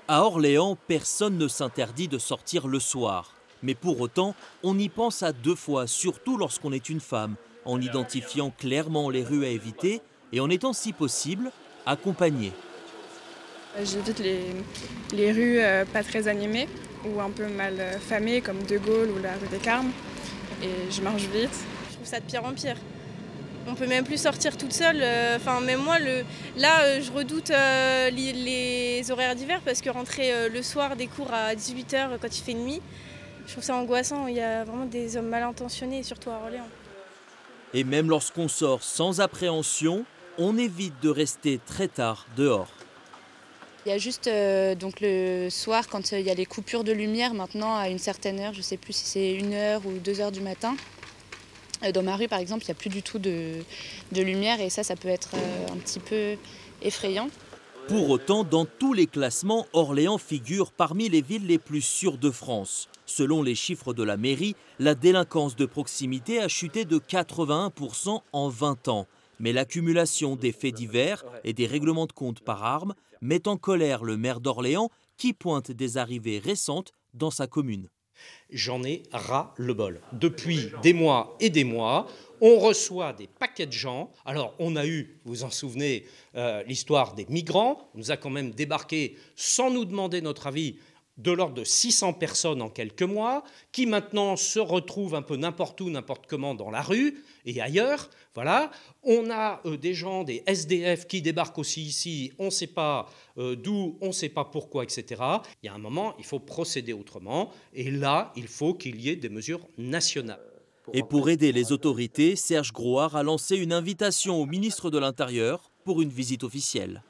À Orléans, personne ne s'interdit de sortir le soir. Mais pour autant, on y pense à deux fois, surtout lorsqu'on est une femme, en identifiant clairement les rues à éviter et en étant si possible accompagnée. J'évite les rues pas très animées ou un peu mal famées comme De Gaulle ou la rue des Carmes et je marche vite. Je trouve ça de pire en pire. On peut même plus sortir toute seule. Enfin, même moi, je redoute les horaires d'hiver parce que rentrer le soir des cours à 18 h quand il fait nuit, je trouve ça angoissant. Il y a vraiment des hommes mal intentionnés, surtout à Orléans. Et même lorsqu'on sort sans appréhension, on évite de rester très tard dehors. Il y a juste donc le soir, quand il y a les coupures de lumière, maintenant à une certaine heure, je ne sais plus si c'est 1 h ou 2 h du matin. Dans ma rue, par exemple, il n'y a plus du tout de lumière et ça peut être un petit peu effrayant. Pour autant, dans tous les classements, Orléans figure parmi les villes les plus sûres de France. Selon les chiffres de la mairie, la délinquance de proximité a chuté de 81% en 20 ans. Mais l'accumulation des faits divers et des règlements de compte par arme met en colère le maire d'Orléans qui pointe des arrivées récentes dans sa commune. J'en ai ras-le-bol. Depuis des mois et des mois, on reçoit des paquets de gens. Alors, on a eu, vous vous en souvenez, l'histoire des migrants. On nous a quand même débarqué sans nous demander notre avis de l'ordre de 600 personnes en quelques mois, qui maintenant se retrouvent un peu n'importe où, n'importe comment dans la rue et ailleurs. Voilà. On a des gens, des SDF qui débarquent aussi ici, on ne sait pas d'où, on ne sait pas pourquoi, etc. Il y a un moment, il faut procéder autrement. Et là, il faut qu'il y ait des mesures nationales. Et pour aider les autorités, Serge Grouard a lancé une invitation au ministre de l'Intérieur pour une visite officielle.